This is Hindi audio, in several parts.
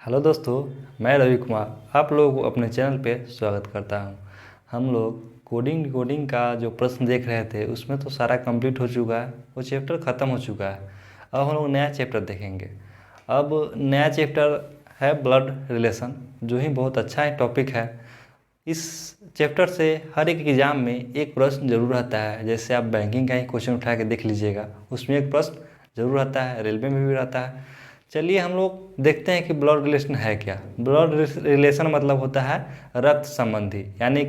हेलो दोस्तों, मैं रवि कुमार आप लोगों को अपने चैनल पे स्वागत करता हूं। हम लोग कोडिंग डिकोडिंग का जो प्रश्न देख रहे थे उसमें तो सारा कंप्लीट हो चुका है, वो चैप्टर ख़त्म हो चुका है। अब हम लोग नया चैप्टर देखेंगे। अब नया चैप्टर है ब्लड रिलेशन, जो ही बहुत अच्छा है टॉपिक है। इस चैप्टर से हर एक एग्ज़ाम में एक प्रश्न जरूर आता है। जैसे आप बैंकिंग का ही क्वेश्चन उठा के देख लीजिएगा, उसमें एक प्रश्न जरूर आता है, रेलवे में भी रहता है। चलिए हम लोग देखते हैं कि ब्लड रिलेशन है क्या। ब्लड रिलेशन मतलब होता है रक्त संबंधी, यानी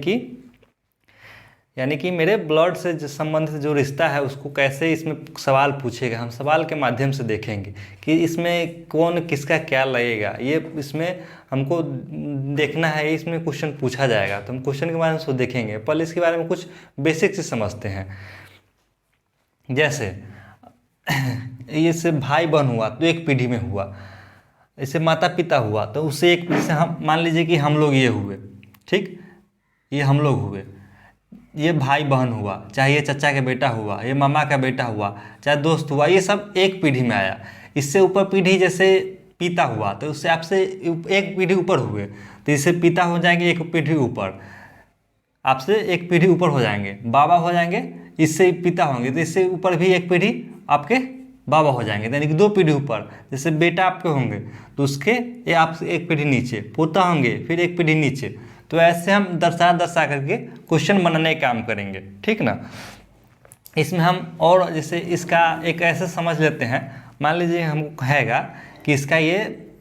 कि मेरे ब्लड से जो संबंधित जो रिश्ता है उसको कैसे इसमें सवाल पूछेगा। हम सवाल के माध्यम से देखेंगे कि इसमें कौन किसका क्या लगेगा। ये इसमें हमको देखना है, इसमें क्वेश्चन पूछा जाएगा तो हम क्वेश्चन के माध्यम से देखेंगे। पहले इसके बारे में कुछ बेसिक चीज समझते हैं। जैसे ये से भाई बहन हुआ तो एक पीढ़ी में हुआ, इससे माता पिता हुआ तो उससे एक पीढ़ी से हम मान लीजिए कि हम लोग ये हुए, ठीक, ये हम लोग हुए। ये भाई बहन हुआ, चाहे ये चचा का बेटा हुआ, ये मामा का बेटा हुआ, चाहे दोस्त हुआ, ये सब एक पीढ़ी में आया। इससे ऊपर पीढ़ी जैसे पिता हुआ तो उससे आपसे एक पीढ़ी ऊपर हुए तो इससे पिता हो जाएंगे एक पीढ़ी ऊपर, आपसे एक पीढ़ी ऊपर हो जाएंगे, बाबा हो जाएंगे, इससे पिता होंगे तो इससे ऊपर भी एक पीढ़ी आपके बाबा हो जाएंगे, यानी कि दो पीढ़ी ऊपर। जैसे बेटा आपके होंगे तो उसके ये आपसे एक पीढ़ी नीचे, पोता होंगे फिर एक पीढ़ी नीचे। तो ऐसे हम दर्शा दर्शा करके क्वेश्चन बनाने का काम करेंगे, ठीक ना। इसमें हम और जैसे इसका एक ऐसे समझ लेते हैं, मान लीजिए हमको कहेगा कि इसका ये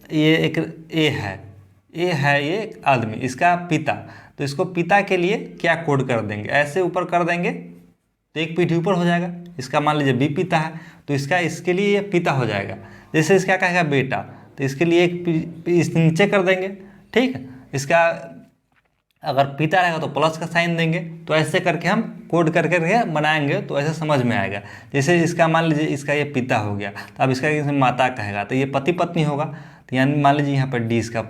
एक ए है ये एक आदमी, इसका पिता, तो इसको पिता के लिए क्या कोड कर देंगे, ऐसे ऊपर कर देंगे तो एक पीढ़ी ऊपर हो जाएगा। इसका मान लीजिए बी पिता है तो इसका इसके लिए ये पिता हो जाएगा। जैसे इसका कहेगा बेटा तो इसके लिए एक इस नीचे कर देंगे, ठीक। इसका अगर पिता रहेगा तो प्लस का साइन देंगे। तो ऐसे करके हम कोड करके बनाएंगे तो ऐसे समझ में आएगा। जैसे इसका मान लीजिए इसका ये पिता हो गया तो अब इसका माता कहेगा तो ये पति पत्नी होगा, तो यानी मान लीजिए यहाँ पर डी इसका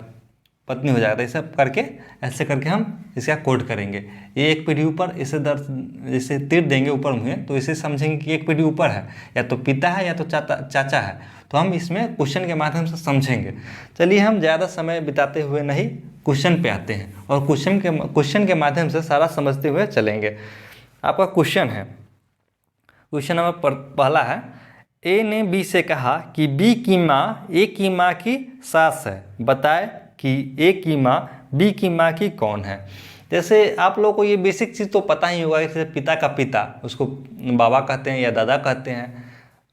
पत्नी हो जाएगा। तो ऐसा करके ऐसे करके हम इसका कोड करेंगे। ये एक पीढ़ी ऊपर, इसे जैसे तीर देंगे ऊपर मुँह तो इसे समझेंगे कि एक पीढ़ी ऊपर है, या तो पिता है या तो चाचा है। तो हम इसमें क्वेश्चन के माध्यम से समझेंगे। चलिए हम ज़्यादा समय बिताते हुए नहीं क्वेश्चन पे आते हैं और क्वेश्चन के माध्यम से सारा समझते हुए चलेंगे। आपका क्वेश्चन है, क्वेश्चन नंबर पहला है, ए ने बी से कहा कि बी की माँ ए की माँ की सास है, बताए कि ए की माँ बी की माँ की कौन है। जैसे आप लोगों को ये बेसिक चीज़ तो पता ही होगा, जैसे पिता का पिता उसको बाबा कहते हैं या दादा कहते हैं,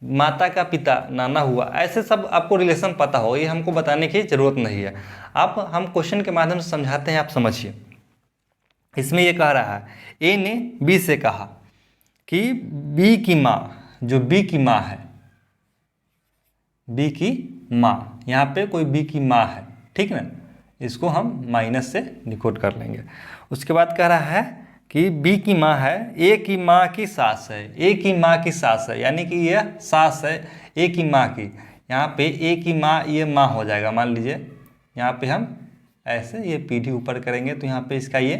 माता का पिता नाना हुआ, ऐसे सब आपको रिलेशन पता हो, ये हमको बताने की ज़रूरत नहीं है। आप हम क्वेश्चन के माध्यम से समझाते हैं, आप समझिए। इसमें ये कह रहा है ए ने बी से कहा कि बी की माँ, जो बी की माँ है, बी की माँ, यहाँ पे कोई बी की माँ है, ठीक ना। इसको हम माइनस से डिकोड कर लेंगे। उसके बाद कह रहा है कि बी की माँ है, ए की माँ की सास है, ए की माँ की सास है, यानी कि यह सास है ए की माँ की। यहाँ पे ए की माँ ये माँ हो जाएगा। मान लीजिए यहाँ पे हम ऐसे ये पीढ़ी ऊपर करेंगे तो यहाँ पे इसका ये,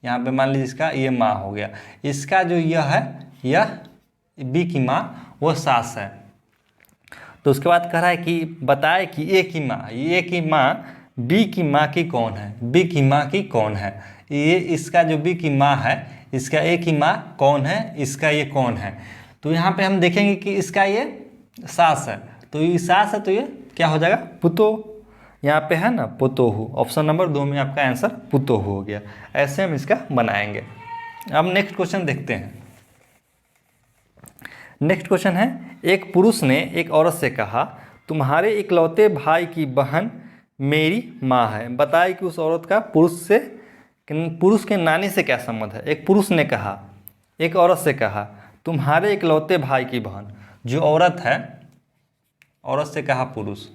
यहाँ पे मान लीजिए इसका ये माँ हो गया। इसका जो यह है, यह बी की माँ वो सास है। तो उसके बाद कह रहा है कि बताए कि ए की माँ, ये की माँ बी की माँ की कौन है, बी की माँ की कौन है। ये इसका जो बी की माँ है, इसका ए की माँ कौन है, इसका ये कौन है। तो यहाँ पे हम देखेंगे कि इसका ये सास है, तो ये सास है तो ये क्या हो जाएगा, पुतो। यहाँ पे है ना पुतोहु, ऑप्शन नंबर 2 में आपका आंसर पुतोहु हो गया। ऐसे हम इसका बनाएंगे। अब नेक्स्ट क्वेश्चन देखते हैं। नेक्स्ट क्वेश्चन है, एक पुरुष ने एक औरत से कहा तुम्हारे इकलौते भाई की बहन मेरी माँ है, बताए कि उस औरत का पुरुष के नानी से क्या संबंध है। एक पुरुष ने कहा एक औरत से कहा तुम्हारे इकलौते भाई की बहन, जो औरत है, औरत से कहा पुरुष,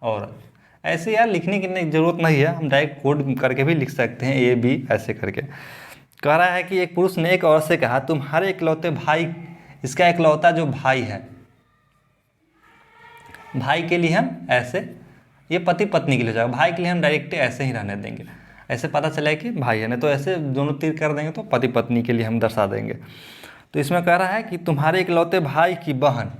औरत। ऐसे यार लिखने की जरूरत नहीं है, हम डायरेक्ट कोड करके भी लिख सकते हैं, ए बी ऐसे करके। कह रहा है कि एक पुरुष ने एक औरत से कहा तुम्हारे इकलौते भाई, इसका इकलौता जो भाई है, भाई के लिए हम ऐसे, ये पति पत्नी के लिए हो जाएगा, भाई के लिए हम डायरेक्ट ऐसे ही रहने देंगे, ऐसे पता चला कि भाई है, नहीं तो ऐसे दोनों तीर कर देंगे तो पति पत्नी के लिए हम दर्शा देंगे। तो इसमें कह रहा है कि तुम्हारे इकलौते भाई की बहन,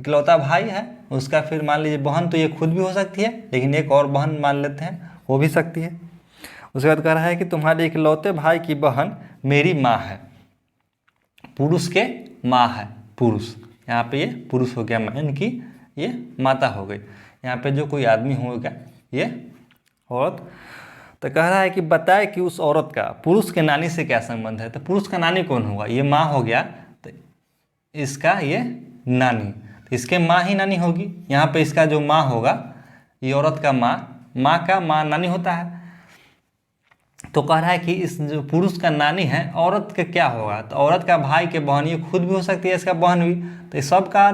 इकलौता भाई है, उसका फिर मान लीजिए बहन, तो ये खुद भी हो सकती है, लेकिन एक और बहन मान लेते हैं, वो भी सकती है। उसके बाद कह रहा है कि तुम्हारे इकलौते भाई की बहन मेरी माँ है। पुरुष के माँ है, पुरुष, यहाँ पे ये पुरुष हो गया, यानी कि ये माता हो गई। यहाँ पे जो कोई आदमी होगा ये औरत। तो कह रहा है कि बताए कि उस औरत का पुरुष के नानी से क्या संबंध है। तो पुरुष का नानी कौन होगा, ये माँ हो गया, तो इसका ये नानी, तो इसके माँ ही नानी होगी। यहाँ पे इसका जो माँ होगा, ये औरत का माँ का माँ नानी होता है। तो कह रहा है कि इस जो पुरुष का नानी है, औरत का क्या होगा, तो औरत का भाई के बहन, ये खुद भी हो सकती है, इसका बहन भी, तो इस सब का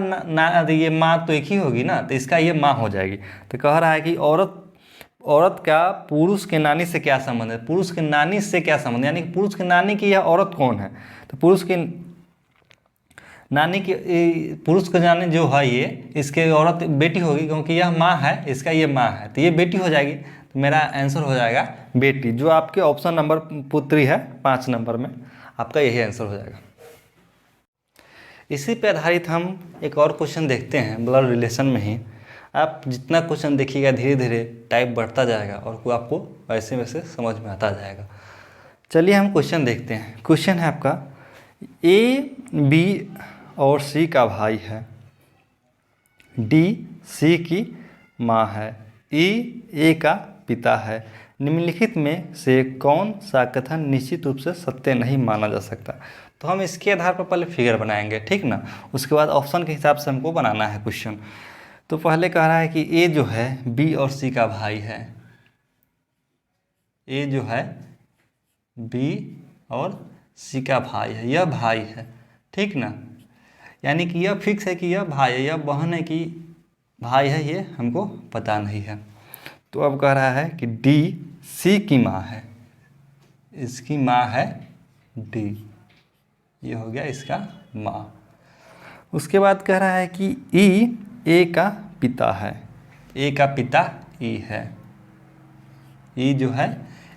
ये माँ तो एक ही होगी ना, तो इसका ये माँ हो जाएगी। तो कह रहा है कि औरत का पुरुष के नानी से क्या संबंध है, पुरुष के नानी से क्या संबंध है, यानी कि पुरुष के नानी की यह औरत कौन है। तो पुरुष के नानी की, पुरुष के नानी जो है ये, इसके औरत बेटी होगी, क्योंकि यह माँ है, इसका ये माँ है, तो ये बेटी हो जाएगी। तो मेरा आंसर हो जाएगा बेटी, जो आपके ऑप्शन नंबर पुत्री है 5 नंबर में, आपका यही आंसर हो जाएगा। इसी पे आधारित हम एक और क्वेश्चन देखते हैं, ब्लड रिलेशन में ही। आप जितना क्वेश्चन देखिएगा धीरे धीरे टाइप बढ़ता जाएगा और वो आपको वैसे वैसे समझ में आता जाएगा। चलिए हम क्वेश्चन देखते हैं। क्वेश्चन है आपका, ए बी और सी का भाई है, डी सी की माँ है, ई ए का पिता है। निम्नलिखित में से कौन सा कथन निश्चित रूप से सत्य नहीं माना जा सकता। तो हम इसके आधार पर पहले फिगर बनाएंगे, ठीक ना, उसके बाद ऑप्शन के हिसाब से हमको बनाना है क्वेश्चन। तो पहले कह रहा है कि ए जो है बी और सी का भाई है, ए जो है बी और सी का भाई है, यह भाई है, ठीक ना, यानी कि यह फिक्स है कि यह भाई है, यह बहन है कि भाई है, ये हमको पता नहीं है। तो अब कह रहा है कि डी सी की माँ है, इसकी माँ है डी, ये हो गया इसका माँ। उसके बाद कह रहा है कि ई ए का पिता है, ए का पिता ई है, ई जो है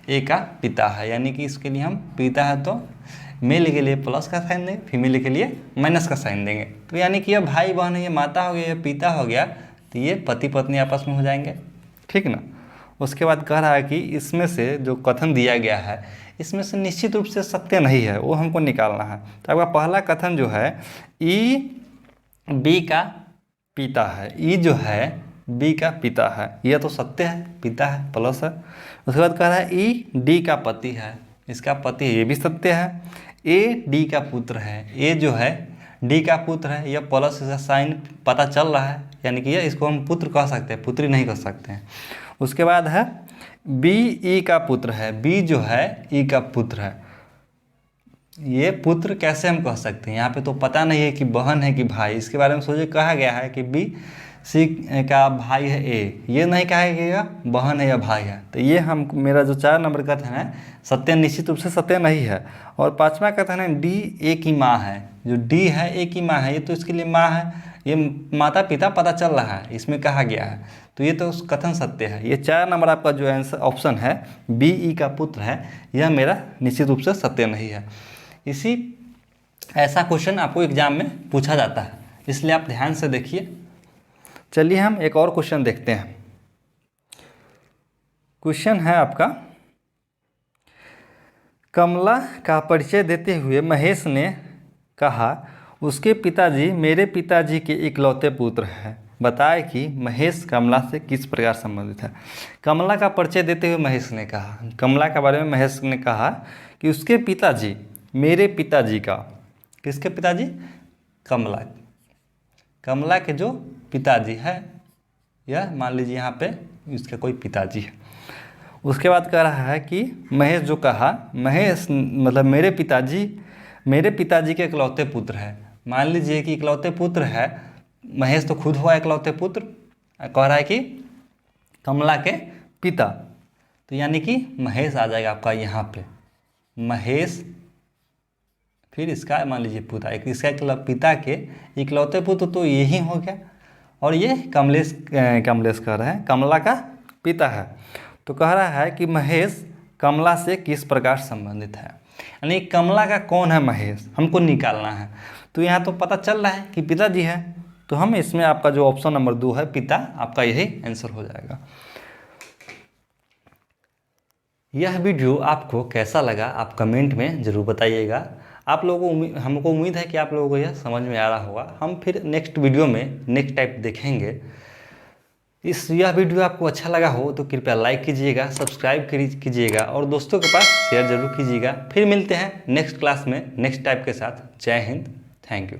ए का पिता है, यानी कि इसके लिए हम पिता है तो मेल के लिए प्लस का साइन देंगे, फीमेल के लिए माइनस का साइन देंगे। तो यानी कि यह भाई बहन है, ये माता हो गया, ये पिता हो गया, तो ये पति पत्नी आपस में हो जाएंगे, ठीक ना। उसके बाद कह रहा है कि इसमें से जो कथन दिया गया है, इसमें से निश्चित रूप से सत्य नहीं है, वो हमको निकालना है। तो आपका पहला कथन जो है, ई बी का पिता है, ई जो है बी का पिता है, यह तो सत्य है, पिता है प्लस है। उसके बाद कह रहा है ई डी का पति है, इसका पति है, ये भी सत्य है। ए डी का पुत्र है, ए जो है डी का पुत्र है, यह प्लस इसका साइन पता चल रहा है, यानी कि यह इसको हम पुत्र कह सकते हैं, पुत्री नहीं कह सकते हैं। उसके बाद है बी ई का पुत्र है, बी जो है ई का पुत्र है, ये पुत्र कैसे हम कह सकते हैं, यहाँ पे तो पता नहीं है कि बहन है कि भाई, इसके बारे में सोचे कहा गया है कि बी सी का भाई है ए, ये नहीं कहा गया बहन है या भाई है। तो ये हम मेरा जो 4 नंबर का कथन है सत्य निश्चित रूप से सत्य नहीं है। और 5वां कथन है डी ए की माँ है, जो डी है ए की माँ है, ये तो इसके लिए माँ है, ये माता पिता पता चल रहा है, इसमें कहा गया है, तो ये तो कथन सत्य है। ये 4 नंबर आपका जो आंसर ऑप्शन है बी ई का पुत्र है, यह मेरा निश्चित रूप से सत्य नहीं है। इसी ऐसा क्वेश्चन आपको एग्जाम में पूछा जाता है, इसलिए आप ध्यान से देखिए। चलिए हम एक और क्वेश्चन देखते हैं। क्वेश्चन है आपका, कमला का परिचय देते हुए महेश ने कहा उसके पिताजी मेरे पिताजी के इकलौते पुत्र हैं, बताए कि महेश कमला से किस प्रकार संबंधित है। कमला का परिचय देते हुए महेश ने कहा, कमला के बारे में महेश ने कहा कि उसके पिताजी मेरे पिताजी का, किसके पिताजी, कमला के जो पिताजी है, यह मान लीजिए यहाँ पे इसका कोई पिताजी है। उसके बाद कह रहा है कि महेश जो कहा, महेश मतलब मेरे पिताजी के इकलौते पुत्र है। मान लीजिए कि इकलौते पुत्र है, महेश तो खुद हुआ इकलौते पुत्र, कह रहा है कि कमला के पिता, तो यानी कि महेश आ जाएगा आपका यहाँ पे, महेश, फिर इसका मान लीजिए पिता, इसका पिता के इकलौते पुत्र तो यही हो गया, और ये कमलेश कह रहे हैं कमला का पिता है। तो कह रहा है कि महेश कमला से किस प्रकार संबंधित है, यानी कमला का कौन है महेश, हमको निकालना है। तो यहाँ तो पता चल रहा है कि पिताजी है, तो हम इसमें आपका जो ऑप्शन नंबर 2 है पिता, आपका यही आंसर हो जाएगा। यह वीडियो आपको कैसा लगा आप कमेंट में ज़रूर बताइएगा। आप लोगों को हमको उम्मीद है कि आप लोगों को यह समझ में आ रहा होगा। हम फिर नेक्स्ट वीडियो में नेक्स्ट टाइप देखेंगे। यह वीडियो आपको अच्छा लगा हो तो कृपया लाइक कीजिएगा, सब्सक्राइब कीजिएगा और दोस्तों के पास शेयर जरूर कीजिएगा। फिर मिलते हैं नेक्स्ट क्लास में नेक्स्ट टाइप के साथ। जय हिंद, थैंक यू।